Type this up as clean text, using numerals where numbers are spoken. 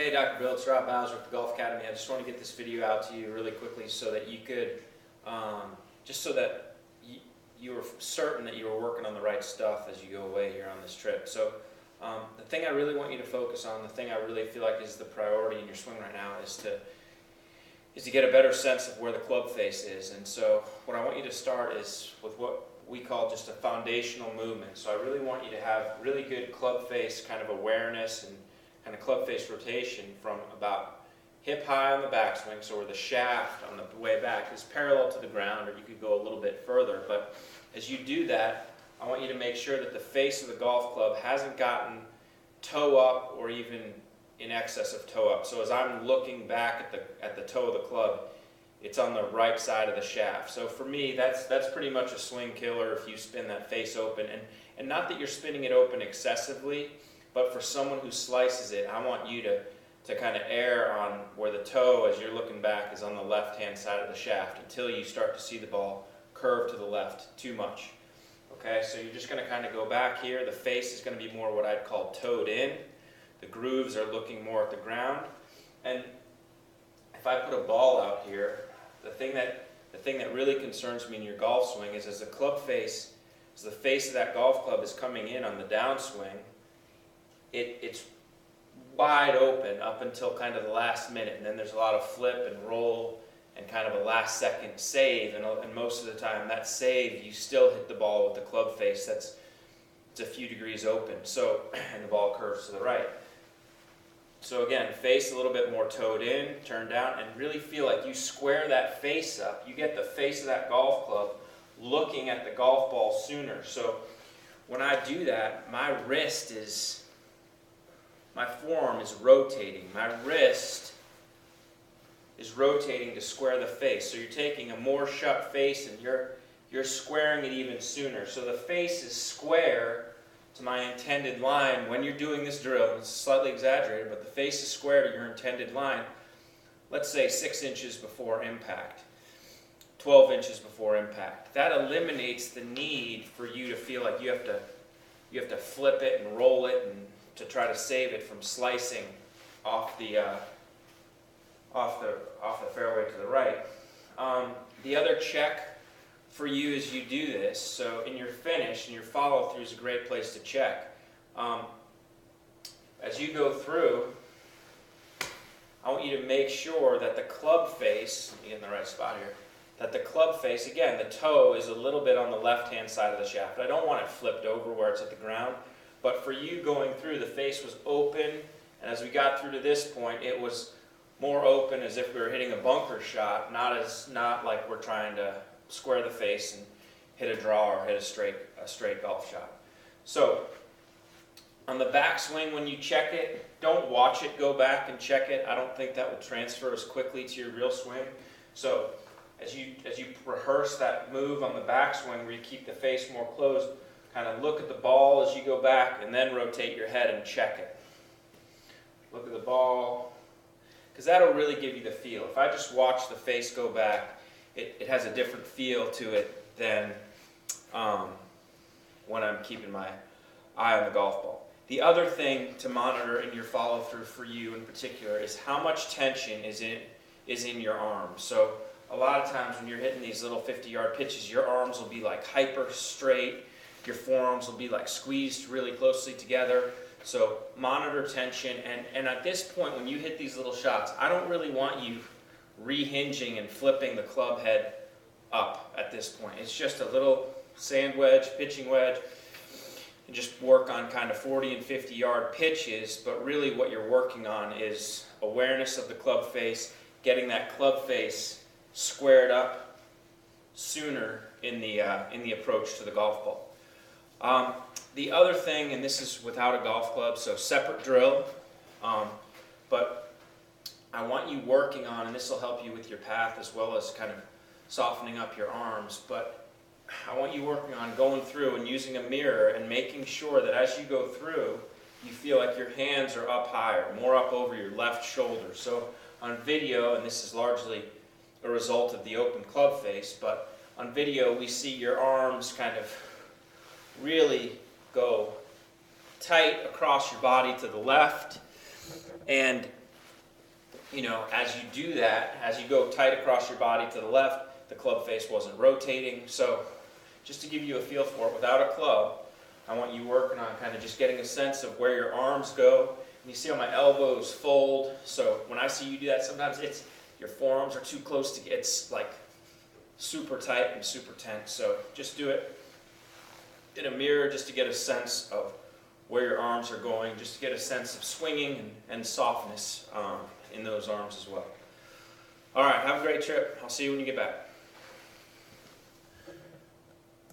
Hey Dr. Bill, it's Rob Bowser with the Golf Academy. I just want to get this video out to you really quickly so that you could, just so that you were certain that you were working on the right stuff as you go away here on this trip. So the thing I really want you to focus on, the thing I really feel like is the priority in your swing right now is to get a better sense of where the club face is. And so what I want you to start is with what we call just a foundational movement. So I really want you to have really good club face kind of awareness and kind of club face rotation from about hip high on the backswing, so where the shaft on the way back is parallel to the ground, or you could go a little bit further. But as you do that, I want you to make sure that the face of the golf club hasn't gotten toe up or even in excess of toe up. So as I'm looking back at the toe of the club, it's on the right side of the shaft. So for me, that's pretty much a swing killer if you spin that face open. And not that you're spinning it open excessively, but for someone who slices it, I want you to kind of err on where the toe, as you're looking back, is on the left-hand side of the shaft until you start to see the ball curve to the left too much. Okay, so you're just going to kind of go back here. The face is going to be more what I'd call toed in. The grooves are looking more at the ground. And if I put a ball out here, the thing that really concerns me in your golf swing is as the club face, as the face of that golf club is coming in on the downswing, it's wide open up until kind of the last minute, and then there's a lot of flip and roll and kind of a last second save, and most of the time that save you still hit the ball with the club face it's a few degrees open, so and the ball curves to the right. So again, face a little bit more toed in, turn down, and really feel like you square that face up. You get the face of that golf club looking at the golf ball sooner. So when I do that, my forearm is rotating. My wrist is rotating to square the face. So you're taking a more shut face and you're squaring it even sooner. So the face is square to my intended line when you're doing this drill. It's slightly exaggerated, but the face is square to your intended line, let's say 6 inches before impact, 12 inches before impact. That eliminates the need for you to feel like you have to flip it and roll it and to try to save it from slicing off the fairway to the right. The other check for you as you do this, so in your finish and your follow through is a great place to check. As you go through, I want you to make sure that the club face, let me get in the right spot here, that the club face, again, the toe is a little bit on the left-hand side of the shaft. I don't want it flipped over where it's at the ground. But for you going through, the face was open, and as we got through to this point, it was more open as if we were hitting a bunker shot, not like we're trying to square the face and hit a draw or hit a straight golf shot. So on the backswing, when you check it, don't watch it go back and check it. I don't think that will transfer as quickly to your real swing. So as you rehearse that move on the backswing where you keep the face more closed, kind of look at the ball as you go back and then rotate your head and check it. Look at the ball, because that'll really give you the feel. If I just watch the face go back, it has a different feel to it than when I'm keeping my eye on the golf ball. The other thing to monitor in your follow through for you in particular is how much tension is in your arms. So a lot of times when you're hitting these little 50-yard pitches, your arms will be like hyper straight. Your forearms will be like squeezed really closely together. So monitor tension. And at this point, when you hit these little shots, I don't really want you rehinging and flipping the club head up at this point. It's just a little sand wedge, pitching wedge, and just work on kind of 40 and 50-yard pitches. But really what you're working on is awareness of the club face, getting that club face squared up sooner in the approach to the golf ball. The other thing, and this is without a golf club, so separate drill, but I want you working on, and this will help you with your path as well as kind of softening up your arms, but I want you working on going through and using a mirror and making sure that as you go through, you feel like your hands are up higher, more up over your left shoulder. So on video, and this is largely a result of the open club face, but on video we see your arms kind of really go tight across your body to the left, and you know, as you do that, as you go tight across your body to the left, the club face wasn't rotating. So just to give you a feel for it, without a club, I want you working on kind of just getting a sense of where your arms go. And you see how my elbows fold. So when I see you do that, sometimes it's your forearms are too close to, it's like super tight and super tense. So just do it in a mirror just to get a sense of where your arms are going, just to get a sense of swinging and softness in those arms as well. All right, have a great trip. I'll see you when you get back.